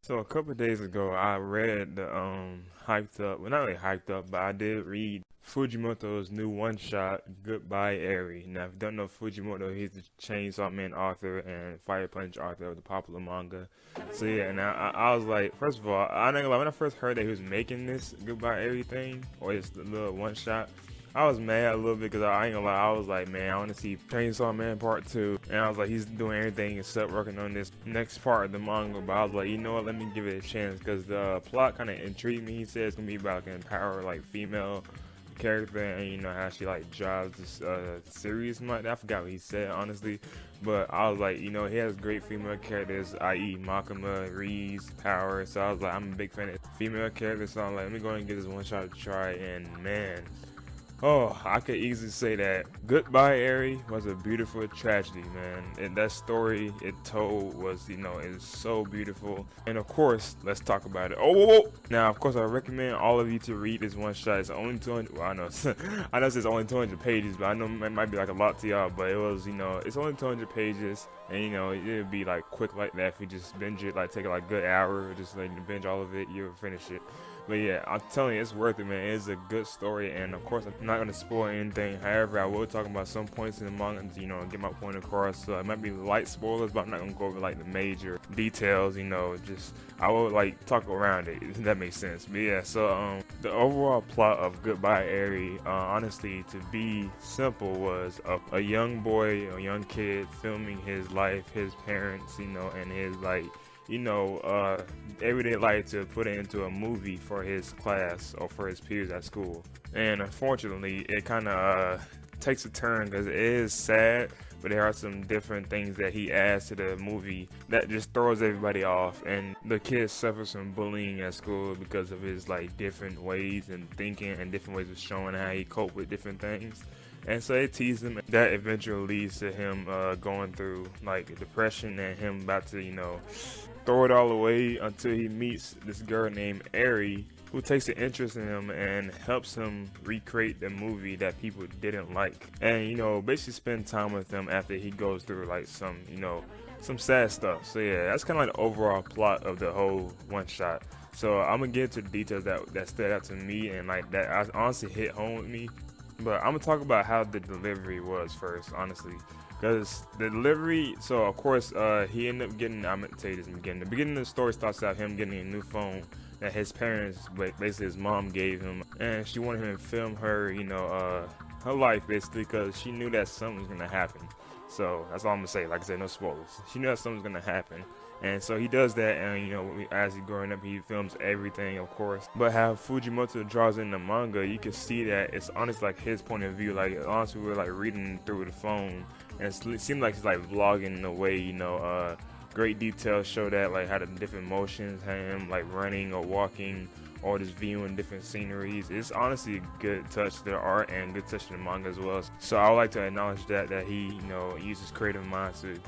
So a couple of days ago, I read the hyped up, well not really hyped up, but I did read Fujimoto's new one shot, Goodbye Eri. Now, if you don't know Fujimoto, he's the Chainsaw Man author and Fire Punch author of the popular manga. So yeah, and I was like, first of all, I think like when I first heard that he was making this Goodbye Eri thing or this little one shot, I was mad a little bit because I ain't gonna lie. I was like, man, I want to see Chainsaw Man Part 2. And I was like, he's doing everything except working on this next part of the manga. But I was like, you know what, let me give it a chance because the plot kind of intrigued me. He said it's gonna be about like, empower like female character and you know how she like drives this series. I forgot what he said honestly, but I was like, you know, he has great female characters, i.e. Makima, Reese, Power. So I was like, I'm a big fan of female characters. So I'm like, let me go and give this one shot to try. And man, oh, I could easily say that Goodbye Eri was a beautiful tragedy, man. And that story it told was, you know, is so beautiful. And of course, let's talk about it. Oh, whoa, whoa. Now, of course, I recommend all of you to read this one shot. It's only 200, well, I know, I know it's only 200 pages, but I know it might be like a lot to y'all, but it was, you know, it's only 200 pages. And, you know, it'll be like quick like that if you just binge it, like take like a good hour, or just like binge all of it, you'll finish it. But yeah, I'm telling you, it's worth it, man. It's a good story, and of course, I'm not gonna spoil anything. However, I will talk about some points in the manga, you know, get my point across. So it might be light spoilers, but I'm not gonna go over like the major details. You know, just I will like talk around it. If that makes sense. But yeah, so the overall plot of Goodbye Eri, honestly, to be simple, was a young boy, a young kid filming his life, his parents, you know, and his like you know, everyday life to put it into a movie for his class or for his peers at school. And unfortunately, it kind of takes a turn because it is sad, but there are some different things that he adds to the movie that just throws everybody off. And the kid suffers from bullying at school because of his like different ways and thinking and different ways of showing how he cope with different things. And so it teases him. That eventually leads to him going through like depression and him about to, you know, throw it all away until he meets this girl named Eri who takes an interest in him and helps him recreate the movie that people didn't like. And, you know, basically spend time with him after he goes through like some, you know, some sad stuff. So yeah, that's kind of like the overall plot of the whole one shot. So I'm gonna get into the details that stood out to me and like that I honestly hit home with me. But I'm gonna talk about how the delivery was first, honestly. Because the delivery, so of course, he ended up getting, I'm gonna tell you this in the beginning. The beginning of the story starts out him getting a new phone that his parents, basically his mom gave him. And she wanted him to film her, you know, her life basically because she knew that something was gonna happen. So that's all I'm gonna say. Like I said, no spoilers. She knew that something was gonna happen. And so he does that, and you know, as he's growing up, he films everything, of course. But how Fujimoto draws in the manga, you can see that it's honestly like his point of view. Like honestly, we were like reading through the phone, and it seemed like he's like vlogging in a way, you know. Great details show that, like how the different motions, him like running or walking, or just viewing different sceneries. It's honestly a good touch to the art and good touch to the manga as well. So I would like to acknowledge that he, you know, uses creative mind to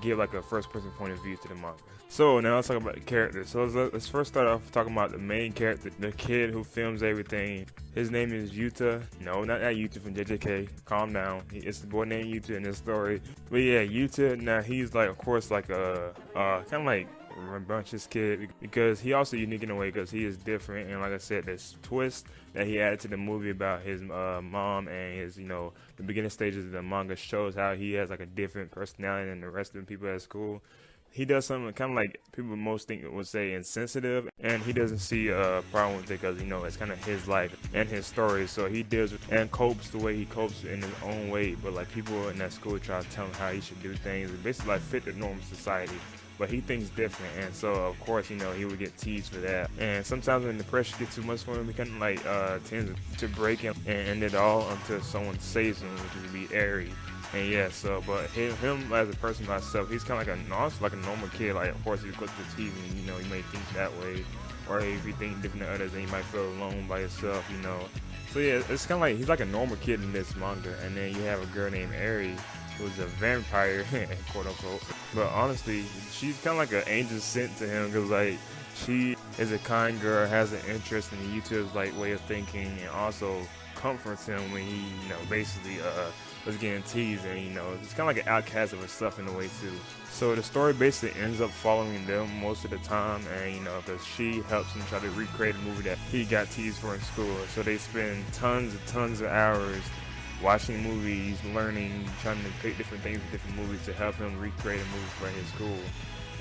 give like a first person point of view to the manga. So now let's talk about the characters. So let's first start off talking about the main character, the kid who films everything. His name is Yuta. No, not that Yuta from JJK. Calm down. It's the boy named Yuta in this story. But yeah, Yuta. Now he's like, of course, like a kind of like rambunctious kid because he also unique in a way because he is different. And like I said, this twist that he added to the movie about his mom and his, you know, the beginning stages of the manga shows how he has like a different personality than the rest of the people at school. He does something kind of like people most think would say insensitive, and he doesn't see a problem with it because, you know, it's kind of his life and his story. So he deals with and copes the way he copes in his own way. But like people in that school try to tell him how he should do things and basically like fit the norm of society. But he thinks different, and so of course, you know, he would get teased for that. And sometimes when the pressure gets too much for him, he kind of like tends to break him and end it all until someone saves him, which would be Eri. And yeah, so but him as a person myself, he's kind of like a normal kid. Like of course, he goes to TV, and you know, he may think that way, or if you think different than others, then you might feel alone by yourself, you know. So yeah, it's kind of like he's like a normal kid in this manga, and then you have a girl named Eri, who's a vampire, quote unquote. But honestly, she's kind of like an angel sent to him because like she is a kind girl, has an interest in Yuta's like way of thinking, and also comforts him when he, you know, basically was getting teased, and it's kind of like an outcast of herself in a way too. So the story basically ends up following them most of the time, and because she helps him try to recreate a movie that he got teased for in school. So they spend tons of hours watching movies, learning, trying to pick different things with different movies to help him recreate a movie for his school.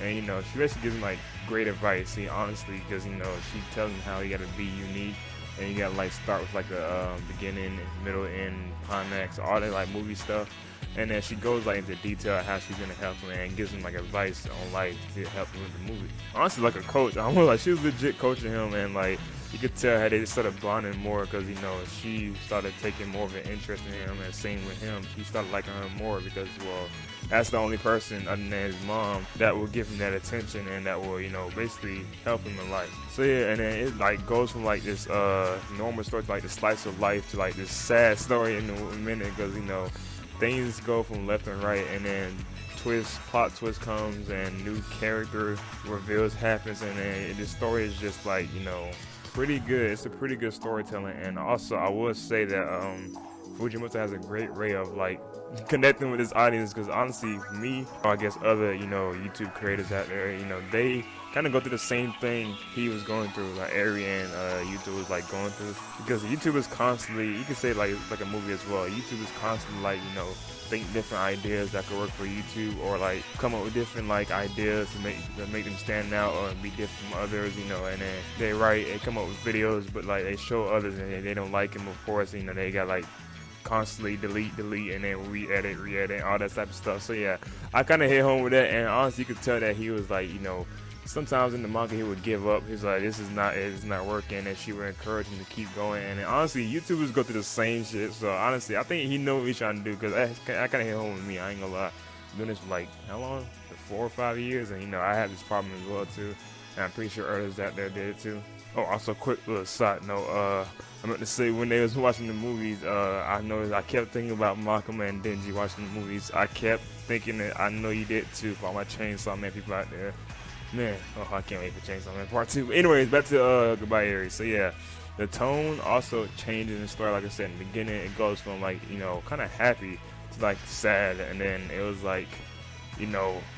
And she basically gives him like great advice, honestly, because she tells him how he got to be unique, and you got to like start with like the beginning, middle, end, climax, all that like movie stuff. And then she goes like into detail how she's gonna help him and gives him like advice on life to help him with the movie. Honestly, like a coach, I was like she was legit coaching him, and like you could tell how they started bonding more because she started taking more of an interest in him, and same with him, she started liking her more because that's the only person other than his mom that will give him that attention and that will basically help him in life. So yeah, and then it like goes from like this normal story to like the slice of life to like this sad story in a minute because things go from left and right, and then plot twist comes, and new character reveals happens, and then the story is just like pretty good. It's a pretty good storytelling, and also I would say that Fujimoto has a great way of like connecting with his audience, because honestly, me, or I guess other YouTube creators out there, they kind of go through the same thing he was going through, like Ari and YouTube was like going through, because YouTube is constantly, you can say like a movie as well, YouTube is constantly like think different ideas that could work for YouTube, or like come up with different like ideas to make them stand out or be different from others, and then they come up with videos, but like they show others and they don't like them, of course, they got like constantly delete, and then re-edit, all that type of stuff. So yeah, I kind of hit home with that, and honestly, you could tell that he was like, sometimes in the manga he would give up. He's like, it's not working, and she would encourage him to keep going. And honestly, YouTubers go through the same shit. So honestly, I think he knows what he's trying to do, because I kind of hit home with me. I ain't gonna lie. I'm doing this for like how long? For 4 or 5 years, and I have this problem as well too. And I'm pretty sure others out there did it too. Oh, also quick little side note, I meant to say when they was watching the movies, I kept thinking about Malcolm and Denji watching the movies. I kept thinking that I know you did too, for all my Chainsaw Man people out there. Man, I can't wait for Chainsaw Man Part 2. Anyways, back to Goodbye Eri. So yeah, the tone also changes in the story. Like I said in the beginning, it goes from like kind of happy to like sad, and then it was like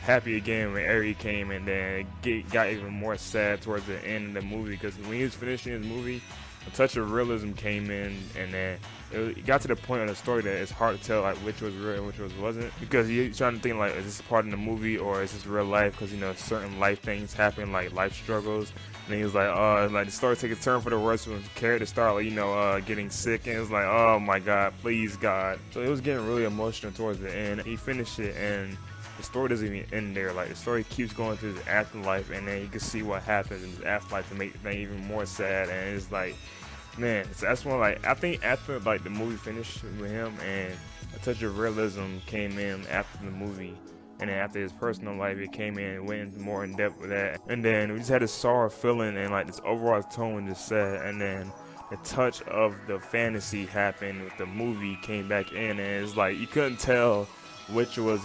happy again when Eri came, and then it got even more sad towards the end of the movie, because when he was finishing his movie, a touch of realism came in, and then it got to the point of the story that it's hard to tell like which was real and which wasn't, because you're trying to think like, is this part in the movie or is this real life, because certain life things happen, like life struggles, and he was like, like the story took a turn for the worse when the character started getting sick, and it was like, oh my god, please God. So it was getting really emotional towards the end. He finished it, and the story doesn't even end there. Like the story keeps going through the afterlife, and then you can see what happens in the afterlife to make things even more sad. And it's like, man, so that's when like I think after like the movie finished with him, and a touch of realism came in after the movie, and then after his personal life, it came in and went more in depth with that. And then we just had this sorrow feeling, and like this overall tone just sad, and then the touch of the fantasy happened with the movie came back in, and it's like you couldn't tell which was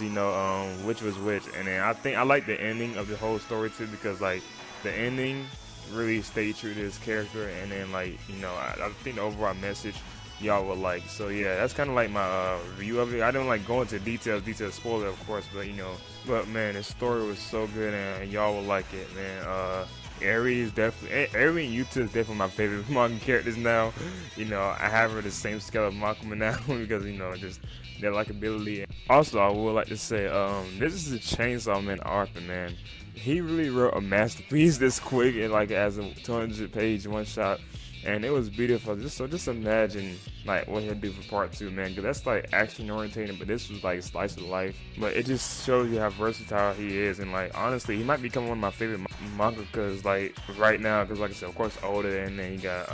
which was which. And then I think I like the ending of the whole story too, because like the ending really stayed true to his character, and then like I think the overall message y'all will like. So yeah, that's kind of like my review of it. I don't like go into details spoiler of course, but man, the story was so good, and y'all will like it, man. Eri and Yuta is definitely my favorite manga characters now. I have her the same scale of Makima now because just their likability. Also, I would like to say, this is a Chainsaw Man author, man. He really wrote a masterpiece this quick, and like as a 200-page one shot, and it was beautiful. Just imagine like what he'll do for part 2, man, because that's like action oriented, but this was like slice of life. But it just shows you how versatile he is, and like honestly, he might become one of my favorite manga, because like right now, because like I said, of course older, and then you got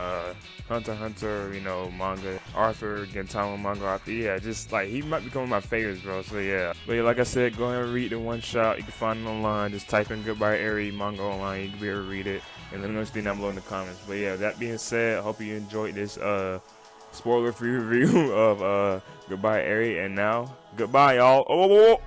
Hunter x Hunter, manga, Arthur, Gintama manga author. Yeah, just like he might become one of my favorites, bro. So yeah, but yeah, like I said, go ahead and read the one shot. You can find it online. Just type in Goodbye Eri manga online. You can be able to read it. And let me know what you think down below in the comments. But yeah, that being said, I hope you enjoyed this spoiler-free review of Goodbye Eri. And now, goodbye, y'all. Oh.